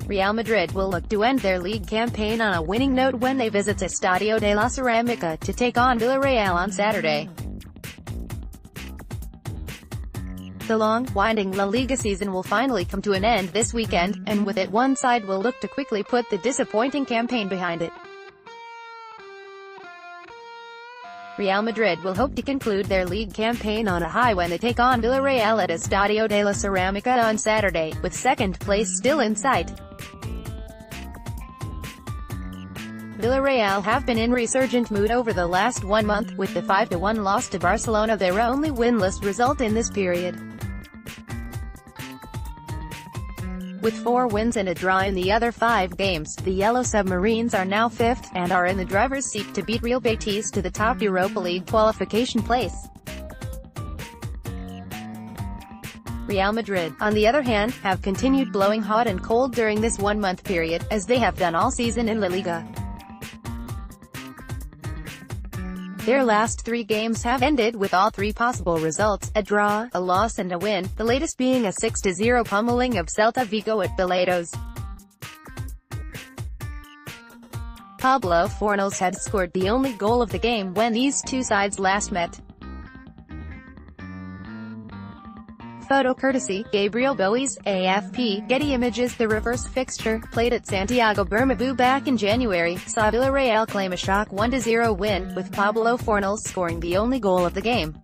Real Madrid will look to end their league campaign on a winning note when they visit Estadio de la Ceramica to take on Villarreal on Saturday. The long, winding La Liga season will finally come to an end this weekend, and with it one side will look to quickly put the disappointing campaign behind it. Real Madrid will hope to conclude their league campaign on a high when they take on Villarreal at Estadio de la Ceramica on Saturday, with second place still in sight. Villarreal have been in resurgent mood over the last 1 month, with the 5-1 loss to Barcelona their only winless result in this period. With 4 wins and a draw in the other 5 games, the Yellow Submarines are now 5th, and are in the driver's seat to beat Real Betis to the top Europa League qualification place. Real Madrid, on the other hand, have continued blowing hot and cold during this 1-month period, as they have done all season in La Liga. Their last 3 games have ended with all 3 possible results: a draw, a loss and a win, the latest being a 6-0 pummeling of Celta Vigo at Villarreal. Pablo Fornals had scored the only goal of the game when these two sides last met. Photo courtesy, Gabriel Bois, AFP, Getty Images. The reverse fixture, played at Santiago Bernabeu back in January, saw Villarreal claim a shock 1-0 win, with Pablo Fornals scoring the only goal of the game.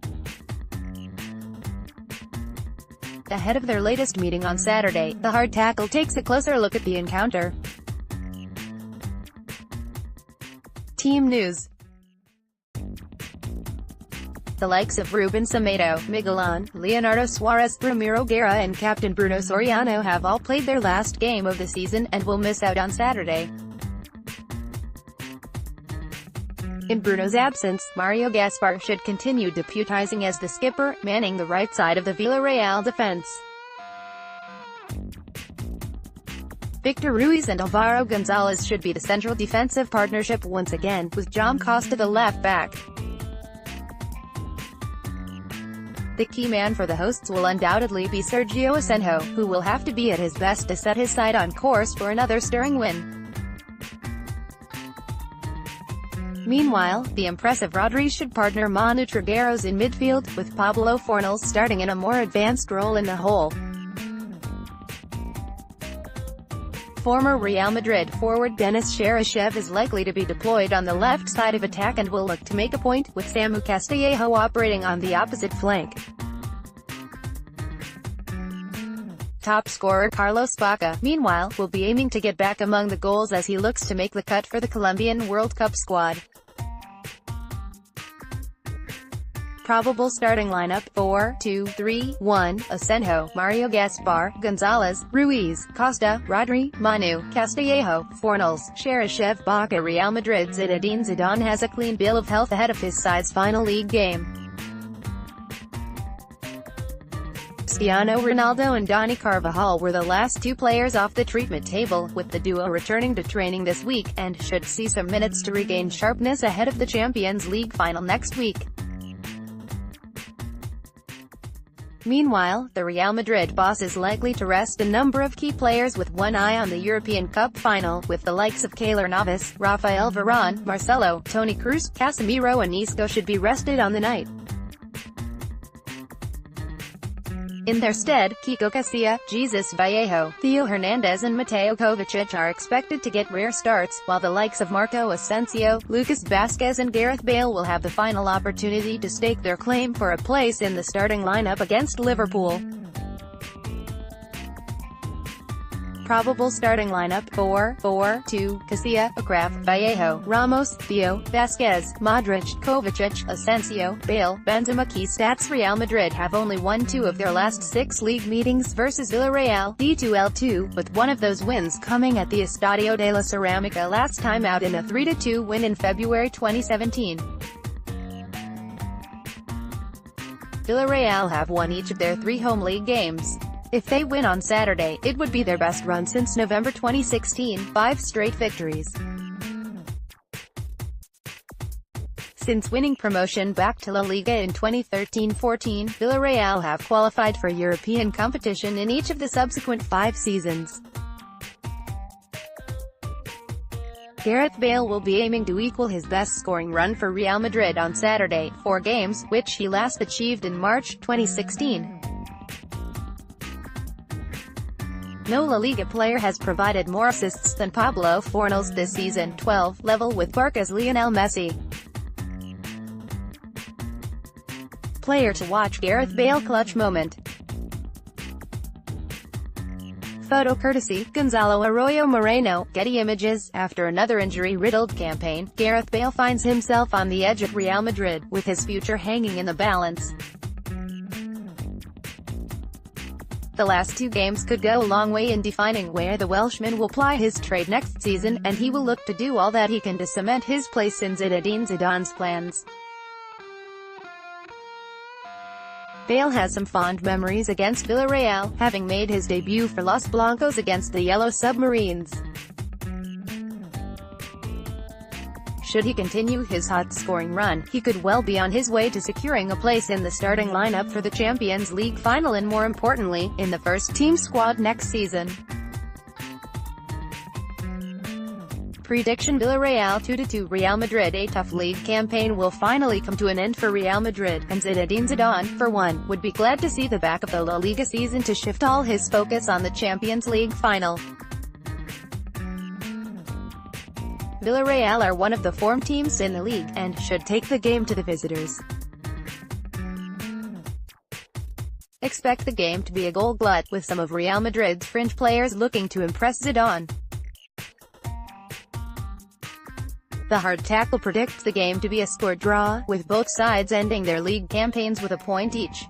Ahead of their latest meeting on Saturday, the hard tackle takes a closer look at the encounter. Team news. The likes of Ruben Semedo, Miguelán, Leonardo Suarez, Ramiro Guerra and captain Bruno Soriano have all played their last game of the season, and will miss out on Saturday. In Bruno's absence, Mario Gaspar should continue deputizing as the skipper, manning the right side of the Villarreal defense. Victor Ruiz and Alvaro Gonzalez should be the central defensive partnership once again, with Jaume Costa the left back. The key man for the hosts will undoubtedly be Sergio Asenjo, who will have to be at his best to set his side on course for another stirring win. Meanwhile, the impressive Rodri should partner Manu Trigueros in midfield, with Pablo Fornals starting in a more advanced role in the hole. Former Real Madrid forward Denis Cheryshev is likely to be deployed on the left side of attack and will look to make a point, with Samu Castillejo operating on the opposite flank. Top scorer Carlos Bacca, meanwhile, will be aiming to get back among the goals as he looks to make the cut for the Colombian World Cup squad. Probable starting lineup: 4-2-3-1, Asenjo, Mario Gaspar, Gonzalez, Ruiz, Costa, Rodri, Manu, Castillejo, Fornals, Cheryshev, Bacca. Real Madrid's Zinedine Zidane has a clean bill of health ahead of his side's final league game. Cristiano Ronaldo and Dani Carvajal were the last 2 players off the treatment table, with the duo returning to training this week, and should see some minutes to regain sharpness ahead of the Champions League final next week. Meanwhile, the Real Madrid boss is likely to rest a number of key players with one eye on the European Cup final, with the likes of Keylor Navas, Rafael Varane, Marcelo, Toni Kroos, Casemiro and Isco should be rested on the night. In their stead, Kiko Casilla, Jesus Vallejo, Theo Hernandez and Mateo Kovacic are expected to get rare starts, while the likes of Marco Asensio, Lucas Vazquez and Gareth Bale will have the final opportunity to stake their claim for a place in the starting lineup against Liverpool. Probable starting lineup: 4-4-2, Casilla, Akraf, Vallejo, Ramos, Theo, Vazquez, Modric, Kovacic, Asensio, Bale, Benzema. Key stats: Real Madrid have only won 2 of their last 6 league meetings versus Villarreal, D2L2, with one of those wins coming at the Estadio de la Ceramica last time out in a 3-2 win in February 2017. Villarreal have won each of their 3 home league games. If they win on Saturday, it would be their best run since November 2016, 5 straight victories. Since winning promotion back to La Liga in 2013-14, Villarreal have qualified for European competition in each of the subsequent 5 seasons. Gareth Bale will be aiming to equal his best scoring run for Real Madrid on Saturday, 4 games, which he last achieved in March 2016. No La Liga player has provided more assists than Pablo Fornals this season, 12, level with Barca's Lionel Messi. Player to watch: Gareth Bale clutch moment. Photo courtesy, Gonzalo Arroyo Moreno, Getty Images. After another injury-riddled campaign, Gareth Bale finds himself on the edge at Real Madrid, with his future hanging in the balance. The last 2 games could go a long way in defining where the Welshman will ply his trade next season, and he will look to do all that he can to cement his place in Zinedine Zidane's plans. Bale has some fond memories against Villarreal, having made his debut for Los Blancos against the Yellow Submarines. Should he continue his hot-scoring run, he could well be on his way to securing a place in the starting lineup for the Champions League final and, more importantly, in the first-team squad next season. Prediction: Villarreal 2-2 Real Madrid. A tough league campaign will finally come to an end for Real Madrid, and Zinedine Zidane, for one, would be glad to see the back of the La Liga season to shift all his focus on the Champions League final. Villarreal are one of the form teams in the league, and should take the game to the visitors. Expect the game to be a goal glut, with some of Real Madrid's fringe players looking to impress Zidane. The Hard Tackle predicts the game to be a score draw, with both sides ending their league campaigns with a point each.